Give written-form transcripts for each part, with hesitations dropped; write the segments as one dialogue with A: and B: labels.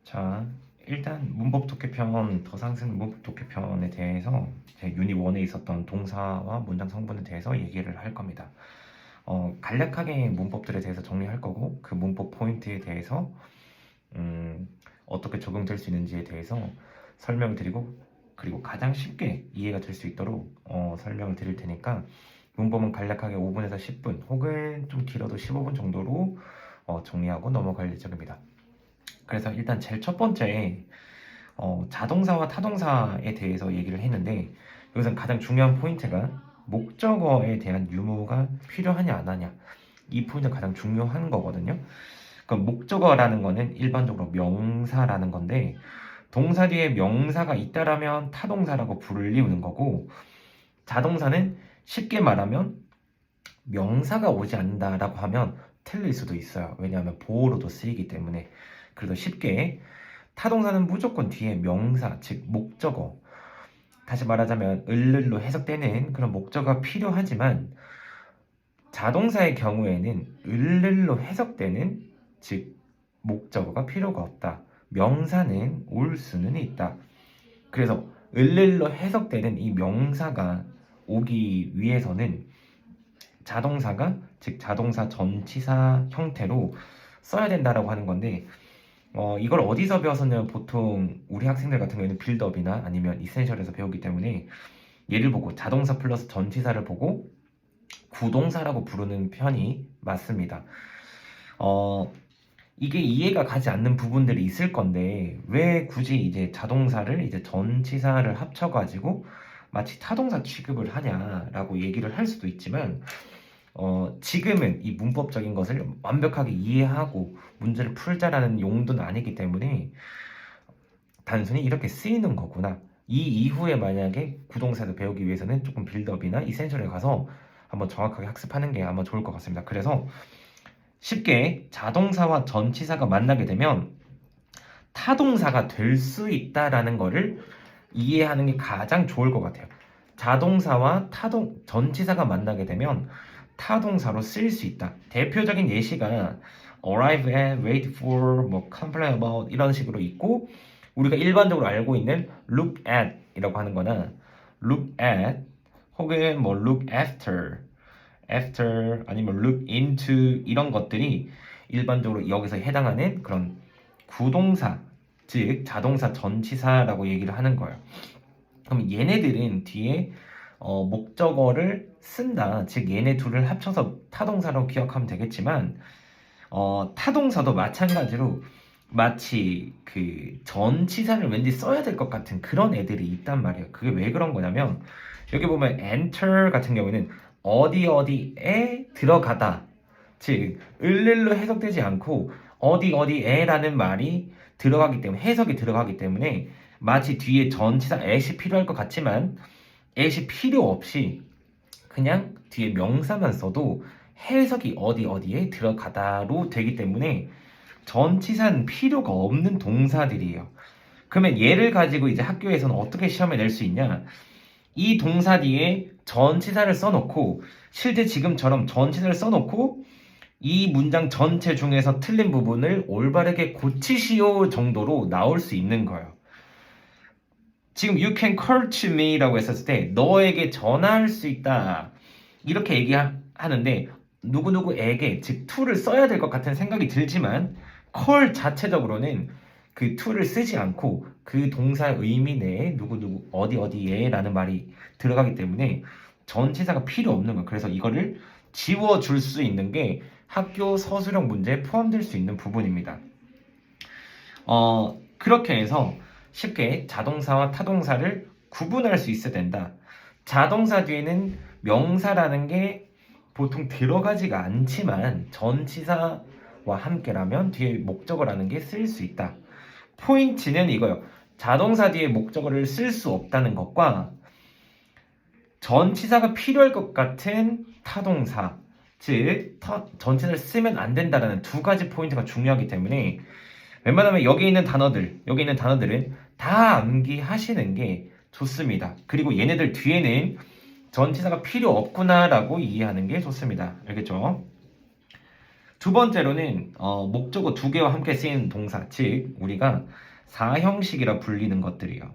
A: 자, 일단 문법 독해편 더 상승 문법 독해편에 대해서 제 유닛 1에 있었던 동사와 문장 성분에 대해서 얘기를 할 겁니다. 간략하게 문법들에 대해서 정리할 거고 그 문법 포인트에 대해서 어떻게 적용될 수 있는지에 대해서 설명을 드리고 그리고 가장 쉽게 이해가 될 수 있도록 설명을 드릴 테니까 문법은 간략하게 5분에서 10분 혹은 좀 길어도 15분 정도로 정리하고 넘어갈 예정입니다. 그래서 일단 제일 첫 번째 자동사와 타동사에 대해서 얘기를 했는데 여기서 가장 중요한 포인트가 목적어에 대한 유무가 필요하냐 안 하냐 이 포인트가 가장 중요한 거거든요. 그럼 목적어라는 거는 일반적으로 명사라는 건데 동사 뒤에 명사가 있다라면 타동사라고 불리우는 거고 자동사는 쉽게 말하면 명사가 오지 않는다라고 하면 틀릴 수도 있어요. 왜냐하면 보어로도 쓰이기 때문에. 그래도 쉽게 타동사는 무조건 뒤에 명사, 즉 목적어, 다시 말하자면 을를로 해석되는 그런 목적어가 필요하지만 자동사의 경우에는 을를로 해석되는 즉 목적어가 필요가 없다. 명사는 올 수는 있다. 그래서 을를로 해석되는 이 명사가 오기 위해서는 자동사가 즉 자동사 전치사 형태로 써야 된다라고 하는 건데 이걸 어디서 배웠었냐면 보통 우리 학생들 같은 경우에는 빌드업이나 아니면 이센셜에서 배우기 때문에 얘를 보고 자동사 플러스 전치사를 보고 구동사라고 부르는 편이 맞습니다. 이게 이해가 가지 않는 부분들이 있을 건데 왜 굳이 이제 자동사를 이제 전치사를 합쳐가지고 마치 타동사 취급을 하냐라고 얘기를 할 수도 있지만 지금은 이 문법적인 것을 완벽하게 이해하고 문제를 풀자라는 용도는 아니기 때문에 단순히 이렇게 쓰이는 거구나. 이 이후에 만약에 구동사를 배우기 위해서는 조금 빌드업이나 이센셜에 가서 한번 정확하게 학습하는 게 아마 좋을 것 같습니다. 그래서 쉽게 자동사와 전치사가 만나게 되면 타동사가 될 수 있다라는 거를 이해하는 게 가장 좋을 것 같아요. 자동사와 전치사가 만나게 되면 타동사로 쓰일 수 있다. 대표적인 예시가 arrive at, wait for, 뭐 complain about 이런 식으로 있고 우리가 일반적으로 알고 있는 look at 이라고 하는 거나 look at 혹은 뭐 look after 아니면 look into 이런 것들이 일반적으로 여기서 해당하는 그런 구동사 즉 자동사 전치사라고 얘기를 하는 거예요. 그럼 얘네들은 뒤에 목적어를 쓴다. 즉 얘네 둘을 합쳐서 타동사라고 기억하면 되겠지만 타동사도 마찬가지로 마치 그 전치사를 왠지 써야 될 것 같은 그런 애들이 있단 말이에요. 그게 왜 그런 거냐면 여기 보면 enter 같은 경우에는 어디 어디에 들어가다. 즉 을를로 해석되지 않고 어디 어디에라는 말이 들어가기 때문에 해석이 들어가기 때문에 마치 뒤에 전치사 at이 필요할 것 같지만 at이 필요 없이 그냥 뒤에 명사만 써도 해석이 어디 어디에 들어가다로 되기 때문에 전치사는 필요가 없는 동사들이에요. 그러면 얘를 가지고 이제 학교에서는 어떻게 시험에 낼 수 있냐? 이 동사 뒤에 전치사를 써놓고 실제 지금처럼 전치사를 써놓고 이 문장 전체 중에서 틀린 부분을 올바르게 고치시오 정도로 나올 수 있는 거예요. 지금 you can call to me라고 했었을 때 너에게 전화할 수 있다 이렇게 얘기하는데 누구누구에게 즉 to를 써야 될 것 같은 생각이 들지만 call 자체적으로는 그 to를 쓰지 않고 그 동사의 의미 내에 누구누구 어디 어디에 라는 말이 들어가기 때문에 전치사가 필요 없는 거예요. 그래서 이거를 지워줄 수 있는 게 학교 서술형 문제에 포함될 수 있는 부분입니다. 그렇게 해서 쉽게 자동사와 타동사를 구분할 수 있어야 된다. 자동사 뒤에는 명사라는 게 보통 들어가지가 않지만 전치사와 함께라면 뒤에 목적어라는 게 쓸 수 있다. 포인트는 이거예요. 자동사 뒤에 목적어를 쓸 수 없다는 것과 전치사가 필요할 것 같은 타동사, 즉 전치사를 쓰면 안 된다라는 두 가지 포인트가 중요하기 때문에 웬만하면 여기 있는 단어들은 다 암기하시는 게 좋습니다. 그리고 얘네들 뒤에는 전치사가 필요 없구나라고 이해하는 게 좋습니다. 알겠죠? 두 번째로는 목적어 두 개와 함께 쓰이는 동사, 즉 우리가 사형식이라 불리는 것들이요.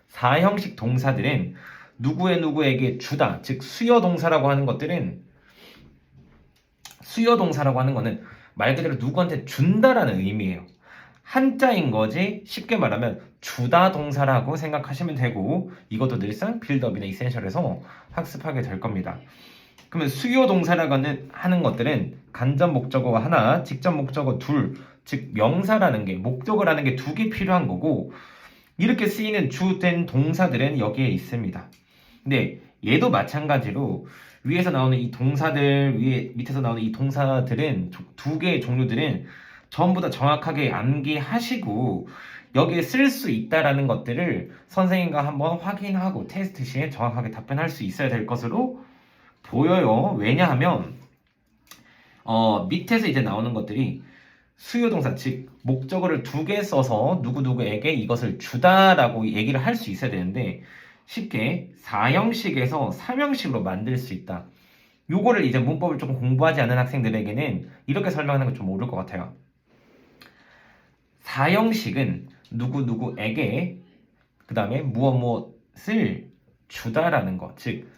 A: 사형식 동사들은 누구에게 주다, 즉 수요 동사라고 하는 것들은 수요 동사라고 하는 거는 말 그대로 누구한테 준다라는 의미예요. 한자인 거지 쉽게 말하면 주다 동사라고 생각하시면 되고 이것도 늘상 빌드업이나 이센셜에서 학습하게 될 겁니다. 그러면 수요 동사라고 하는 것들은 간접 목적어가 하나, 직접 목적어 둘, 즉 명사라는 게 목적어라는 게 두 개 필요한 거고 이렇게 쓰이는 주된 동사들은 여기에 있습니다. 근데 얘도 마찬가지로 위에서 나오는 이 동사들, 밑에서 나오는 이 동사들은 두 개의 종류들은 전부 다 정확하게 암기하시고 여기에 쓸 수 있다라는 것들을 선생님과 한번 확인하고 테스트 시에 정확하게 답변할 수 있어야 될 것으로 보여요. 왜냐하면 밑에서 이제 나오는 것들이 수요동사, 즉 목적어를 두 개 써서 누구누구에게 이것을 주다라고 얘기를 할 수 있어야 되는데 쉽게 4형식에서 3형식으로 만들 수 있다. 요거를 이제 문법을 조금 공부하지 않은 학생들에게는 이렇게 설명하는 건 좀 어려울 것 같아요. 4형식은 누구누구에게 그 다음에 무엇을 주다라는 것, 즉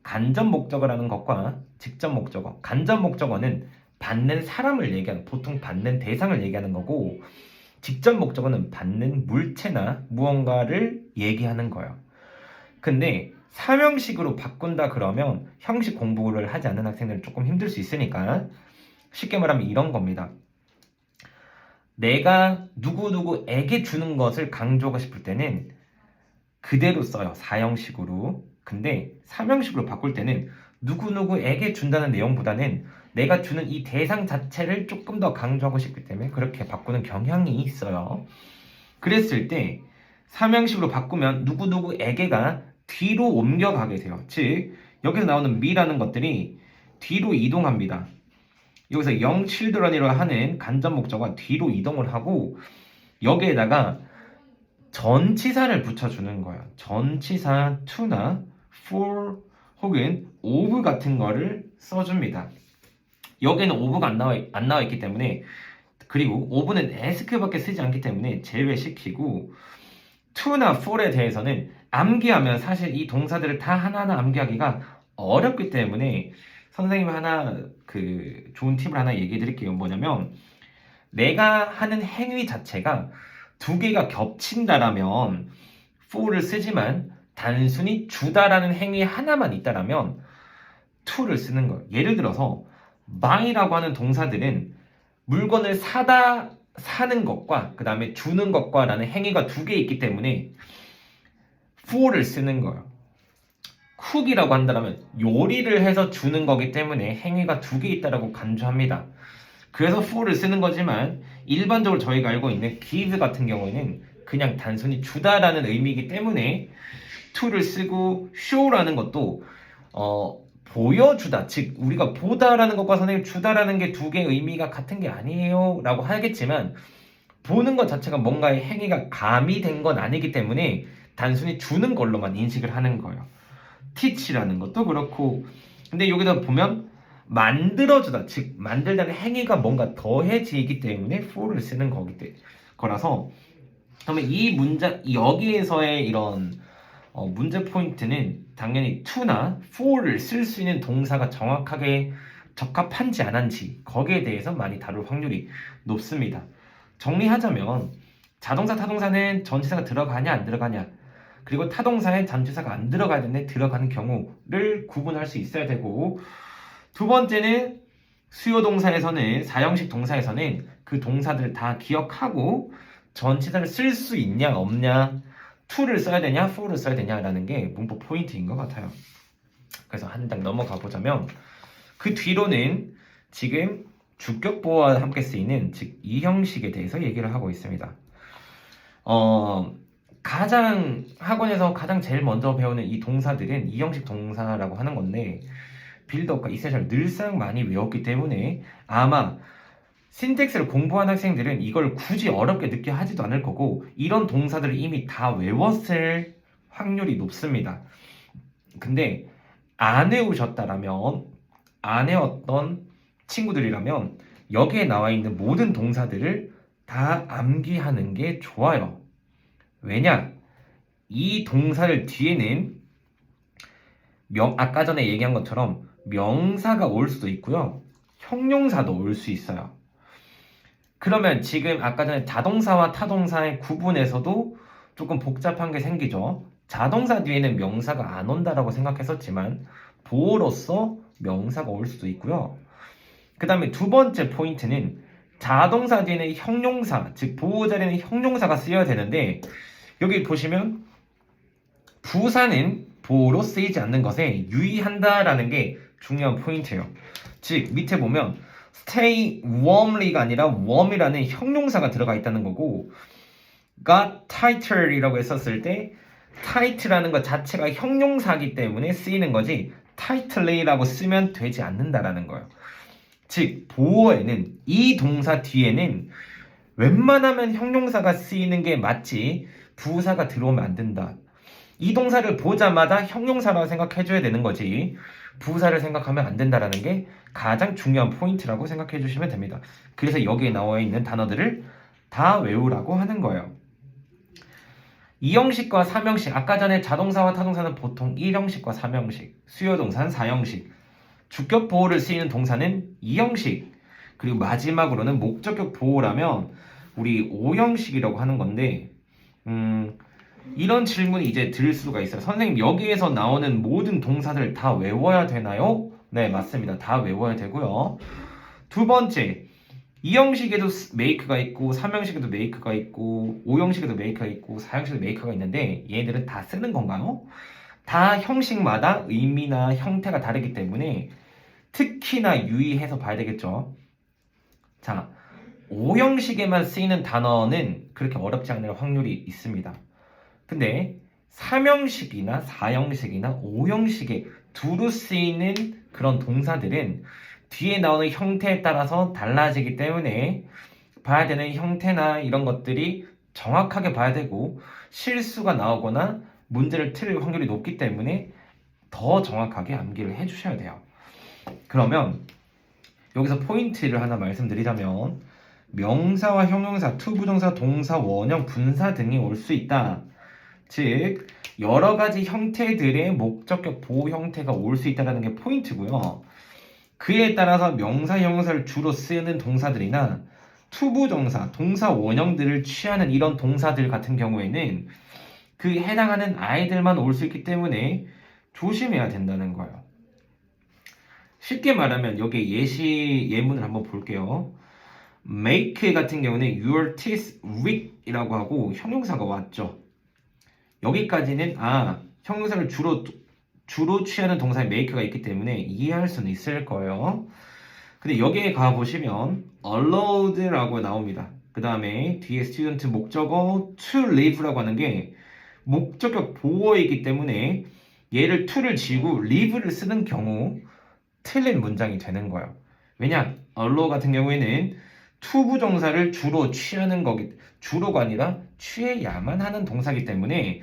A: 간접 목적어라는 것과 직접 목적어. 간접 목적어는 받는 사람을 얘기하는, 보통 받는 대상을 얘기하는 거고 직접 목적어는 받는 물체나 무언가를 얘기하는 거예요. 근데 3형식으로 바꾼다 그러면 형식 공부를 하지 않는 학생들은 조금 힘들 수 있으니까 쉽게 말하면 이런 겁니다. 내가 누구누구에게 주는 것을 강조하고 싶을 때는 그대로 써요. 4형식으로. 근데 3형식으로 바꿀 때는 누구누구에게 준다는 내용보다는 내가 주는 이 대상 자체를 조금 더 강조하고 싶기 때문에 그렇게 바꾸는 경향이 있어요. 그랬을 때 3형식으로 바꾸면 누구누구에게가 뒤로 옮겨가게 돼요. 즉 여기서 나오는 me라는 것들이 뒤로 이동합니다. 여기서 young children이라고 하는 간접 목적어가 뒤로 이동을 하고 여기에다가 전치사를 붙여주는 거예요. 전치사 to나 for 혹은 of 같은 거를 써줍니다. 여기에는 of가 안 나와 있기 때문에 그리고 of는 ask밖에 쓰지 않기 때문에 제외시키고 to나 for에 대해서는 암기하면 사실 이 동사들을 다 하나하나 암기하기가 어렵기 때문에 선생님이 하나 좋은 팁을 하나 얘기해 드릴게요. 뭐냐면 내가 하는 행위 자체가 두 개가 겹친다라면 for를 쓰지만 단순히 주다라는 행위 하나만 있다라면 to를 쓰는 거예요. 예를 들어서 buy라고 하는 동사들은 물건을 사는 것과 그 다음에 주는 것과 라는 행위가 두 개 있기 때문에 for를 쓰는 거예요. cook이라고 한다면 요리를 해서 주는 거기 때문에 행위가 두 개 있다라고 간주합니다. 그래서 for를 쓰는 거지만 일반적으로 저희가 알고 있는 give 같은 경우에는 그냥 단순히 주다라는 의미이기 때문에 to를 쓰고 show라는 것도 보여주다, 즉 우리가 보다라는 것과 선생님 주다라는 게 두 개의 의미가 같은 게 아니에요 라고 하겠지만 보는 것 자체가 뭔가의 행위가 가미된 건 아니기 때문에 단순히 주는 걸로만 인식을 하는 거예요. teach라는 것도 그렇고 근데 여기다 보면 만들어주다, 즉 만들다는 행위가 뭔가 더해지기 때문에 for를 쓰는 거라서 그러면 이 문장 여기에서의 이런 문제 포인트는 당연히 to나 for를 쓸 수 있는 동사가 정확하게 적합한지 안 한지 거기에 대해서 많이 다룰 확률이 높습니다. 정리하자면 자동사, 타동사는 전치사가 들어가냐 안 들어가냐 그리고 타동사에 전치사가 안 들어가야 되는데 들어가는 경우를 구분할 수 있어야 되고 두 번째는 수요동사에서는 4형식 동사에서는 그 동사들을 다 기억하고 전치사를 쓸 수 있냐 없냐 to를 써야 되냐 for를 써야 되냐라는 게 문법 포인트인 것 같아요. 그래서 한 장 넘어가 보자면 그 뒤로는 지금 주격보어와 함께 쓰이는 즉 이 형식에 대해서 얘기를 하고 있습니다. 학원에서 가장 제일 먼저 배우는 이 동사들은 이 형식 동사라고 하는 건데 빌드업과 이센셜 늘상 많이 외웠기 때문에 아마 신텍스를 공부한 학생들은 이걸 굳이 어렵게 느껴 하지도 않을 거고 이런 동사들을 이미 다 외웠을 확률이 높습니다. 근데 안 외우셨다라면 안 외웠던 친구들이라면 여기에 나와 있는 모든 동사들을 다 암기하는 게 좋아요. 왜냐? 이 동사를 뒤에는 아까 전에 얘기한 것처럼 명사가 올 수도 있고요. 형용사도 올 수 있어요. 그러면 지금 아까 전에 자동사와 타동사의 구분에서도 조금 복잡한 게 생기죠. 자동사 뒤에는 명사가 안 온다라고 생각했었지만 보어로서 명사가 올 수도 있고요. 그 다음에 두 번째 포인트는 자동사 뒤에는 형용사, 즉 보호 자리에는 형용사가 쓰여야 되는데 여기 보시면 부사는 보호로 쓰이지 않는 것에 유의한다라는 게 중요한 포인트예요. 즉 밑에 보면 stay warmly가 아니라 warm이라는 형용사가 들어가 있다는 거고 got tighter이라고 했었을 때 tight라는 것 자체가 형용사이기 때문에 쓰이는 거지 tightly라고 쓰면 되지 않는다라는 거예요. 즉 보어에는 이 동사 뒤에는 웬만하면 형용사가 쓰이는 게 맞지 부사가 들어오면 안 된다. 이 동사를 보자마자 형용사라고 생각해줘야 되는 거지 부사를 생각하면 안 된다라는 게 가장 중요한 포인트라고 생각해 주시면 됩니다. 그래서 여기에 나와 있는 단어들을 다 외우라고 하는 거예요. 2형식과 3형식, 아까 전에 자동사와 타동사는 보통 1형식과 3형식, 수요동사는 4형식, 주격 보호를 쓰이는 동사는 2형식, 그리고 마지막으로는 목적격 보호라면 우리 5형식이라고 하는 건데 이런 질문이 이제 들을 수가 있어요. 선생님 여기에서 나오는 모든 동사들 다 외워야 되나요? 네, 맞습니다. 다 외워야 되고요. 두 번째, 2형식에도 make가 있고 3형식에도 make가 있고 5형식에도 make가 있고 4형식에도 make가 있는데 얘네들은 다 쓰는 건가요? 다 형식마다 의미나 형태가 다르기 때문에 특히나 유의해서 봐야 되겠죠. 자, 5형식에만 쓰이는 단어는 그렇게 어렵지 않을 확률이 있습니다. 근데 3형식이나 4형식이나 5형식에 두루 쓰이는 그런 동사들은 뒤에 나오는 형태에 따라서 달라지기 때문에 봐야 되는 형태나 이런 것들이 정확하게 봐야 되고 실수가 나오거나 문제를 틀릴 확률이 높기 때문에 더 정확하게 암기를 해주셔야 돼요. 그러면 여기서 포인트를 하나 말씀드리자면 명사와 형용사, 투부정사, 동사, 원형, 분사 등이 올 수 있다. 즉 여러 가지 형태들의 목적격 보호 형태가 올 수 있다는 게 포인트고요. 그에 따라서 명사, 형용사를 주로 쓰는 동사들이나 투부정사, 동사 원형들을 취하는 이런 동사들 같은 경우에는 그 해당하는 아이들만 올 수 있기 때문에 조심해야 된다는 거예요. 쉽게 말하면 여기 예문을 한번 볼게요. make 같은 경우는 your teeth weak이라고 하고 형용사가 왔죠. 여기까지는 형용사를 주로 취하는 동사에 make가 있기 때문에 이해할 수는 있을 거예요. 근데 여기에 가보시면 allowed라고 나옵니다. 그 다음에 뒤에 student 목적어 to live라고 하는 게 목적격 보어이기 때문에 얘를 to를 지우고 live를 쓰는 경우 틀린 문장이 되는 거예요. 왜냐? allow 같은 경우에는 투부정사를 주로 취하는 주로가 아니라 취해야만 하는 동사이기 때문에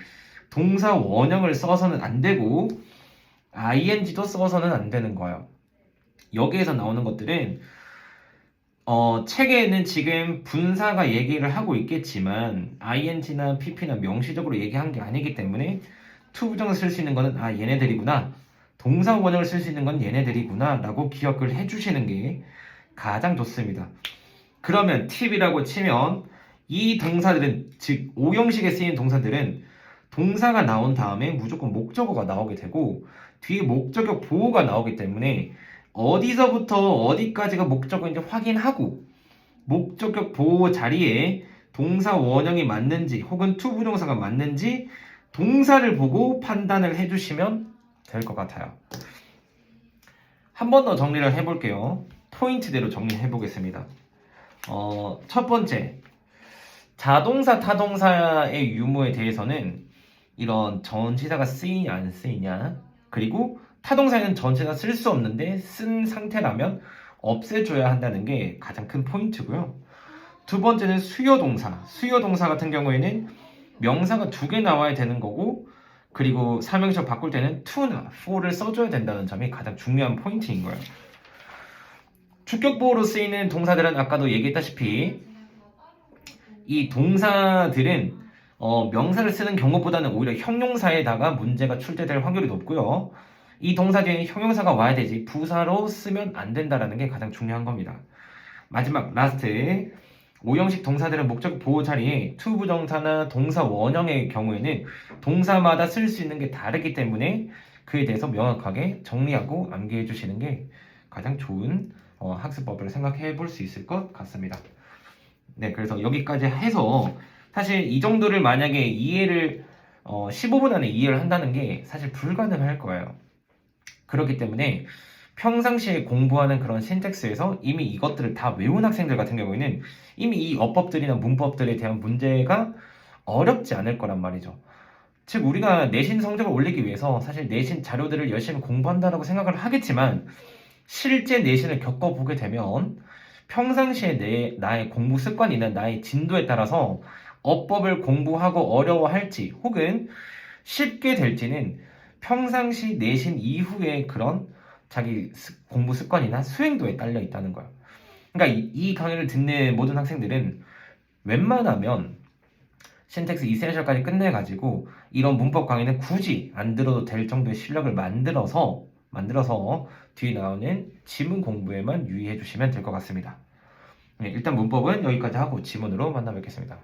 A: 동사 원형을 써서는 안 되고 ing도 써서는 안 되는 거예요. 여기에서 나오는 것들은 책에는 지금 분사가 얘기를 하고 있겠지만 ing나 pp나 명시적으로 얘기한 게 아니기 때문에 투부정을 쓸 수 있는 거는 얘네들이구나, 동사 원형을 쓸 수 있는 건 얘네들이구나 라고 기억을 해주시는 게 가장 좋습니다. 그러면 팁이라고 치면 이 동사들은, 즉 5형식에 쓰이는 동사들은 동사가 나온 다음에 무조건 목적어가 나오게 되고 뒤에 목적격 보호가 나오기 때문에 어디서부터 어디까지가 목적어인지 확인하고 목적격 보호 자리에 동사 원형이 맞는지 혹은 투부정사가 맞는지 동사를 보고 판단을 해주시면 될 것 같아요. 한 번 더 정리를 해볼게요. 포인트대로 정리해 보겠습니다. 첫 번째, 자동사, 타동사의 유무에 대해서는 이런 전치사가 쓰이냐 안 쓰이냐, 그리고 타동사에는 전치사 쓸 수 없는데 쓴 상태라면 없애줘야 한다는 게 가장 큰 포인트고요. 두 번째는 수요동사. 수요동사 같은 경우에는 명사가 2개 나와야 되는 거고, 그리고 삼형식 바꿀 때는 to나 for를 써줘야 된다는 점이 가장 중요한 포인트인 거예요. 주격보호로 쓰이는 동사들은 아까도 얘기했다시피 이 동사들은 명사를 쓰는 경우보다는 오히려 형용사에다가 문제가 출제될 확률이 높고요. 이 동사 뒤에는 형용사가 와야 되지 부사로 쓰면 안 된다라는 게 가장 중요한 겁니다. 마지막 라스트 5형식 동사들은 목적 보호 자리에 to 부정사나 동사 원형의 경우에는 동사마다 쓸 수 있는 게 다르기 때문에 그에 대해서 명확하게 정리하고 암기해 주시는 게 가장 좋은 학습법을 생각해 볼 수 있을 것 같습니다. 네, 그래서 여기까지 해서 사실 이 정도를 만약에 이해를 15분 안에 이해를 한다는 게 사실 불가능할 거예요. 그렇기 때문에 평상시에 공부하는 그런 신텍스에서 이미 이것들을 다 외운 학생들 같은 경우에는 이미 이 어법들이나 문법들에 대한 문제가 어렵지 않을 거란 말이죠. 즉 우리가 내신 성적을 올리기 위해서 사실 내신 자료들을 열심히 공부한다라고 생각을 하겠지만 실제 내신을 겪어보게 되면 평상시에 나의 공부 습관이나 나의 진도에 따라서 어법을 공부하고 어려워할지 혹은 쉽게 될지는 평상시 내신 이후의 그런 자기 공부 습관이나 수행도에 딸려 있다는 거예요. 그러니까 이 강의를 듣는 모든 학생들은 웬만하면 신텍스 이센셜까지 끝내가지고 이런 문법 강의는 굳이 안 들어도 될 정도의 실력을 만들어서 뒤에 나오는 지문 공부에만 유의해 주시면 될 것 같습니다. 네, 일단 문법은 여기까지 하고 지문으로 만나 뵙겠습니다.